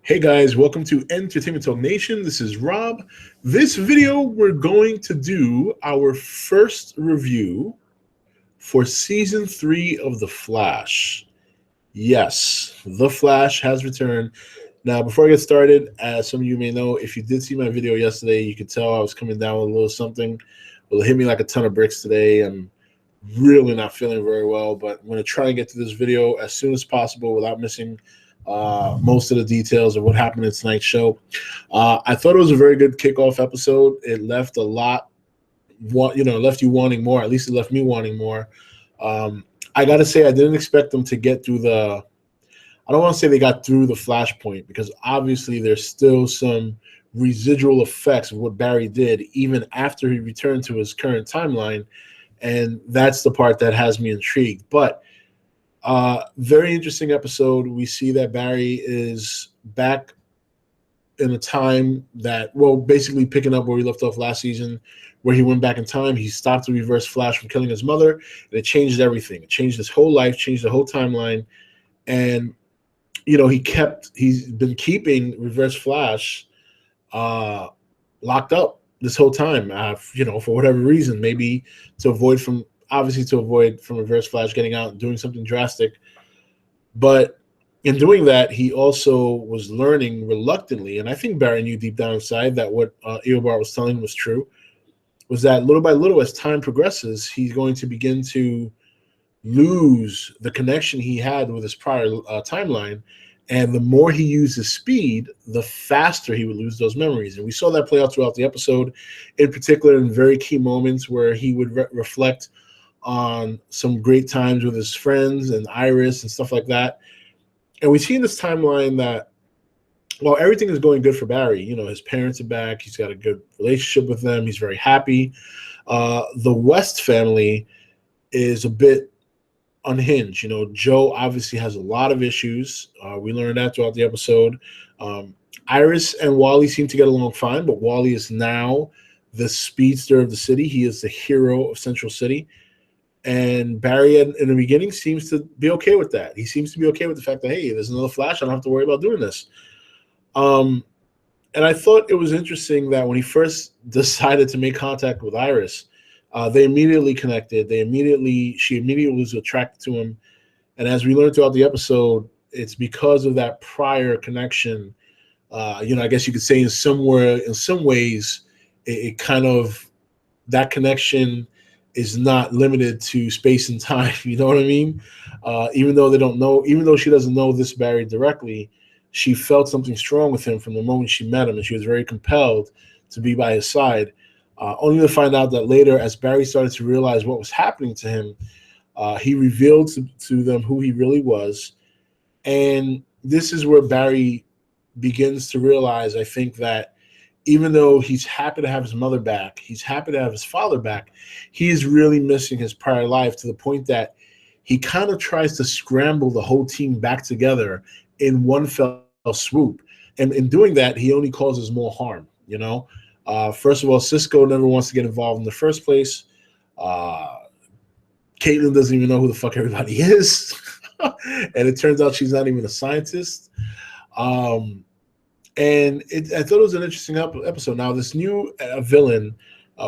Hey guys, welcome to Entertainment Talk Nation. This is Rob. This video, we're going to do our first review for season 3 of The Flash. Yes, The Flash has returned. Now, before I get started, as some of you may know, if you did see my video yesterday, you could tell I was coming down with a little something. Well, it hit me like a ton of bricks today. I'm really not feeling very well, but I'm going to try and get to this video as soon as possible without missing most of the details of what happened in tonight's show. I thought it was a very good kickoff episode. It left a lot, left you wanting more. At least it left me wanting more. I got to say, I didn't expect them to get through I don't want to say they got through the Flashpoint, because obviously there's still some residual effects of what Barry did even after he returned to his current timeline. And that's the part that has me intrigued. But very interesting episode. We see that Barry is back in a time that, well, basically picking up where he left off last season, where he went back in time. He stopped the Reverse Flash from killing his mother, and it changed everything. It changed his whole life, changed the whole timeline. And, he's been keeping Reverse Flash locked up this whole time, for whatever reason, maybe to avoid from Reverse Flash getting out and doing something drastic. But in doing that, he also was learning reluctantly, and I think Barry knew deep down inside that what Eobard was telling him was true, was that little by little, as time progresses, he's going to begin to lose the connection he had with his prior timeline. And the more he used his speed, the faster he would lose those memories. And we saw that play out throughout the episode, in particular in very key moments where he would reflect on some great times with his friends and Iris and stuff like that. And we see in this timeline that while everything is going good for Barry, his parents are back, he's got a good relationship with them, he's very happy. The West family is a bit unhinged. Joe obviously has a lot of issues. We learned that throughout the episode. Iris and Wally seem to get along fine, but Wally is now the speedster of the city. He is the hero of Central City. And Barry, in the beginning, seems to be okay with that. He seems to be okay with the fact that, hey, there's another Flash, I don't have to worry about doing this. And I thought it was interesting that when he first decided to make contact with Iris, they immediately connected. She immediately was attracted to him. And as we learned throughout the episode, it's because of that prior connection. I guess you could say in some ways, it kind of, that connection is not limited to space and time. You know what I mean? Even though she doesn't know this Barry directly, she felt something strong with him from the moment she met him, and she was very compelled to be by his side. Only to find out that later, as Barry started to realize what was happening to him, he revealed to them who he really was. And this is where Barry begins to realize, I think, that even though he's happy to have his mother back, he's happy to have his father back, he is really missing his prior life, to the point that he kind of tries to scramble the whole team back together in one fell swoop. And in doing that, he only causes more harm, First of all, Cisco never wants to get involved in the first place. Caitlin doesn't even know who the fuck everybody is. And it turns out she's not even a scientist. And I thought it was an interesting episode. Now, this new villain,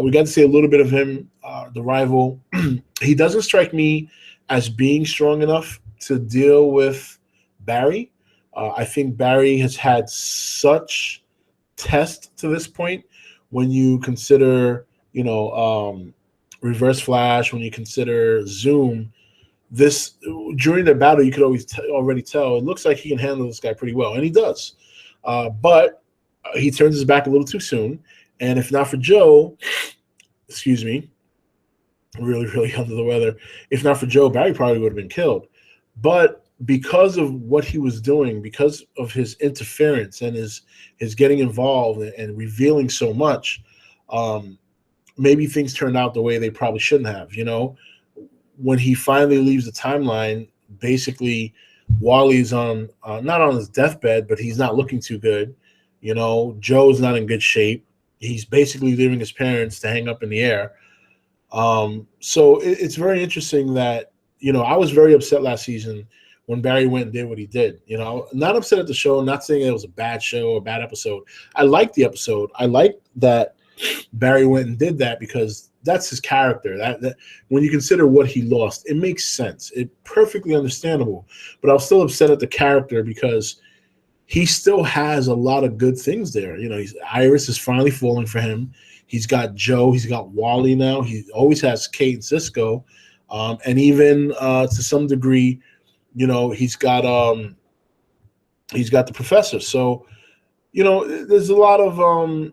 we got to see a little bit of him, the rival. He doesn't strike me as being strong enough to deal with Barry. I think Barry has had such test to this point. When you consider, Reverse Flash, when you consider Zoom, during the battle, you could already tell it looks like he can handle this guy pretty well, and he does. But he turns his back a little too soon, and if not for Joe, excuse me, really, really under the weather. If not for Joe, Barry probably would have been killed. But because of what he was doing, because of his interference and his getting involved and revealing so much, maybe things turned out the way they probably shouldn't have. When he finally leaves the timeline, basically Wally's on not on his deathbed, but he's not looking too good. Joe's not in good shape. He's basically leaving his parents to hang up in the air. So it's very interesting that, I was very upset last season when Barry went and did what he did. You know, not upset at the show, not saying it was a bad show or a bad episode. I liked the episode. I liked that Barry went and did that because that's his character. That when you consider what he lost, it makes sense. It's perfectly understandable. But I was still upset at the character because he still has a lot of good things there. You know, Iris is finally falling for him. He's got Joe. He's got Wally now. He always has Kate and Cisco, and even to some degree, you know, he's got the professor. So, you know, there's a lot of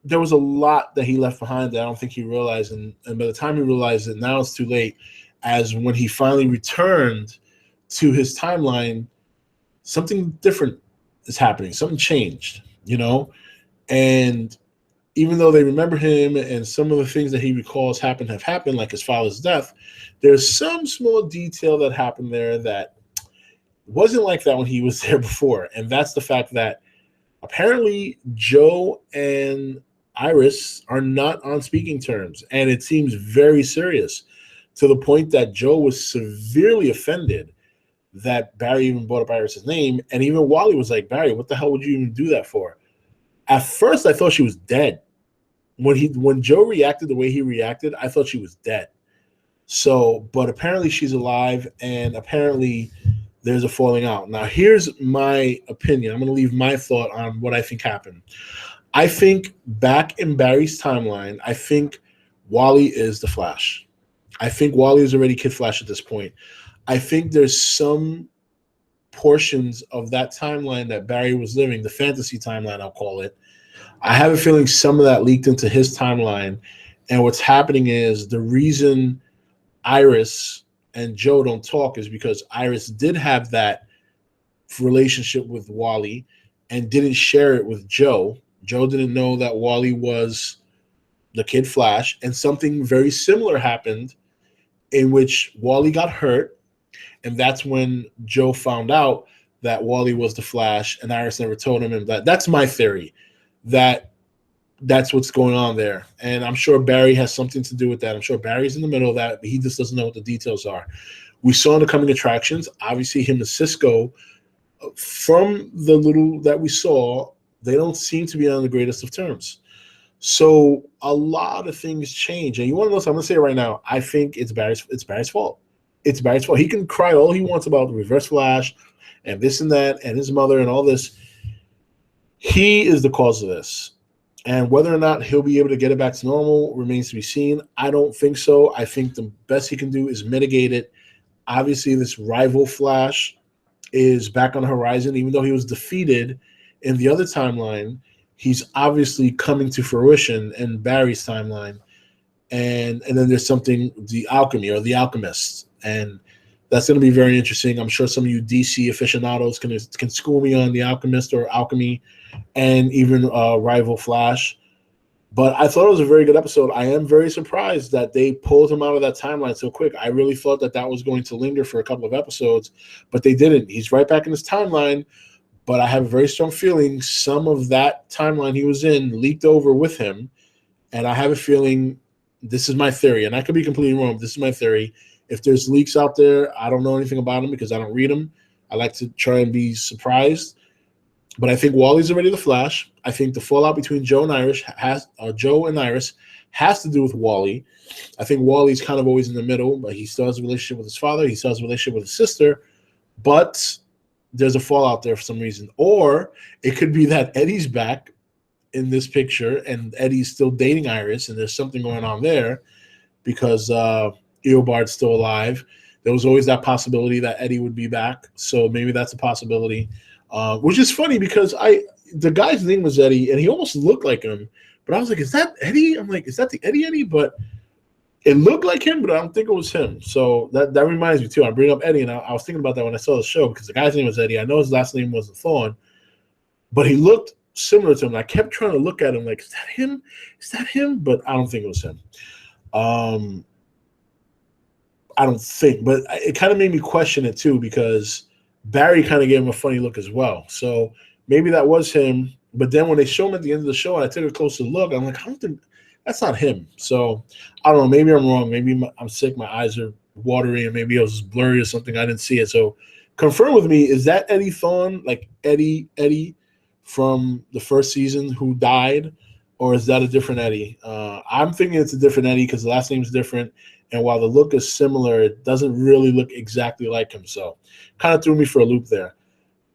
there was a lot that he left behind that I don't think he realized, and by the time he realized it, now it's too late. As when he finally returned to his timeline, something different is happening. Something changed, you know, and even though they remember him and some of the things that he recalls have happened, like his father's death, there's some small detail that happened there that wasn't like that when he was there before. And that's the fact that apparently Joe and Iris are not on speaking terms. And it seems very serious to the point that Joe was severely offended that Barry even brought up Iris's name. And even Wally was like, Barry, what the hell would you even do that for? At first, I thought she was dead. When Joe reacted the way he reacted, I thought she was dead. So, but apparently she's alive, and apparently there's a falling out. Now, here's my opinion. I'm going to leave my thought on what I think happened. I think back in Barry's timeline, I think Wally is the Flash. I think Wally is already Kid Flash at this point. I think there's some portions of that timeline that Barry was living, the fantasy timeline, I'll call it. I have a feeling some of that leaked into his timeline. And what's happening is the reason Iris and Joe don't talk is because Iris did have that relationship with Wally and didn't share it with Joe. Joe didn't know that Wally was the Kid Flash. And something very similar happened in which Wally got hurt. And that's when Joe found out that Wally was the Flash and Iris never told him. And that's my theory. That's what's going on there. And I'm sure Barry has something to do with that. I'm sure Barry's in the middle of that, but he just doesn't know what the details are. We saw in the coming attractions, obviously him and Cisco, from the little that we saw, they don't seem to be on the greatest of terms. So a lot of things change. And you want to know something? I'm going to say it right now. I think it's Barry's fault. It's Barry's fault. He can cry all he wants about the Reverse Flash and this and that and his mother and all this. He is the cause of this. And whether or not he'll be able to get it back to normal remains to be seen. I don't think so. I think the best he can do is mitigate it. Obviously, this rival Flash is back on the horizon. Even though he was defeated in the other timeline, he's obviously coming to fruition in Barry's timeline. And then there's something, the alchemy or the alchemist. And that's going to be very interesting. I'm sure some of you DC aficionados can school me on the alchemist or alchemy and even rival Flash. But I thought it was a very good episode. I am very surprised that they pulled him out of that timeline so quick. I really thought that was going to linger for a couple of episodes, but they didn't. He's right back in his timeline, but I have a very strong feeling some of that timeline he was in leaked over with him, and I have a feeling, this is my theory, and I could be completely wrong, but this is my theory. If there's leaks out there, I don't know anything about them because I don't read them. I like to try and be surprised. But I think Wally's already the Flash. I think the fallout between Joe and Iris has to do with Wally. I think Wally's kind of always in the middle, but he still has a relationship with his father. He still has a relationship with his sister. But there's a fallout there for some reason. Or it could be that Eddie's back in this picture and Eddie's still dating Iris and there's something going on there because Eobard's still alive. There was always that possibility that Eddie would be back. So maybe that's a possibility. Which is funny because the guy's name was Eddie, and he almost looked like him. But I was like, is that Eddie? I'm like, is that the Eddie? But it looked like him, but I don't think it was him. So that reminds me, too. I bring up Eddie, and I was thinking about that when I saw the show because the guy's name was Eddie. I know his last name wasn't Thawne, but he looked similar to him. I kept trying to look at him like, is that him? Is that him? But I don't think it was him. I don't think. But it kind of made me question it, too, because Barry kind of gave him a funny look as well. So maybe that was him. But then when they show him at the end of the show and I took a closer look, I'm like, I don't think that's not him. So I don't know. Maybe I'm wrong. Maybe I'm sick. My eyes are watery and maybe it was blurry or something. I didn't see it. So confirm with me, is that Eddie Thawne, like Eddie from the first season who died, or is that a different Eddie? I'm thinking it's a different Eddie because the last name's different, and while the look is similar, it doesn't really look exactly like him. So kind of threw me for a loop there.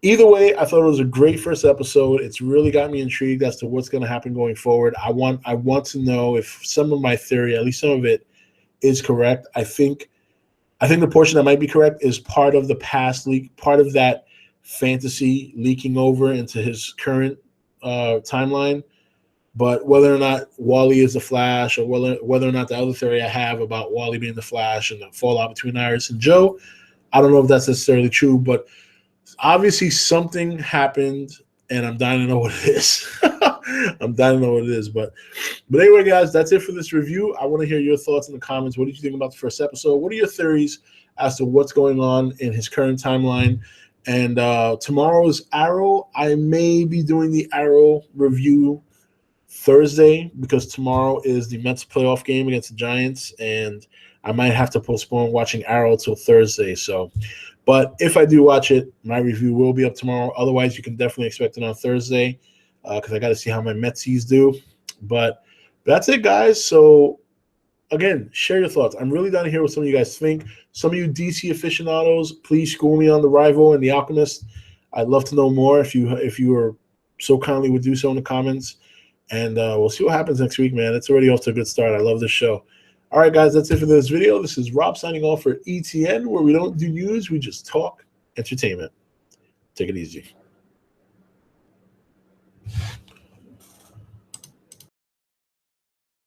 Either way, I thought it was a great first episode. It's really got me intrigued as to what's going to happen going forward. I want to know if some of my theory, at least some of it, is correct. I think the portion that might be correct is part of the past leak, part of that fantasy leaking over into his current timeline. But whether or not Wally is the Flash, or whether or not the other theory I have about Wally being the Flash and the fallout between Iris and Joe, I don't know if that's necessarily true, but obviously something happened, and I'm dying to know what it is. I'm dying to know what it is. But anyway, guys, that's it for this review. I want to hear your thoughts in the comments. What did you think about the first episode? What are your theories as to what's going on in his current timeline? And tomorrow's Arrow, I may be doing the Arrow review Thursday because tomorrow is the Mets playoff game against the Giants, and I might have to postpone watching Arrow till Thursday. So, but if I do watch it, my review will be up tomorrow. Otherwise, you can definitely expect it on Thursday because I got to see how my Metsies do. But that's it, guys. So, again, share your thoughts. I'm really down to hear what some of you guys think. Some of you DC aficionados, please school me on The Rival and The Alchemist. I'd love to know more if you are so kindly would do so in the comments. And we'll see what happens next week, man. It's already off to a good start. I love this show. All right, guys, that's it for this video. This is Rob signing off for E.T.N, where we don't do news, we just talk entertainment. Take it easy.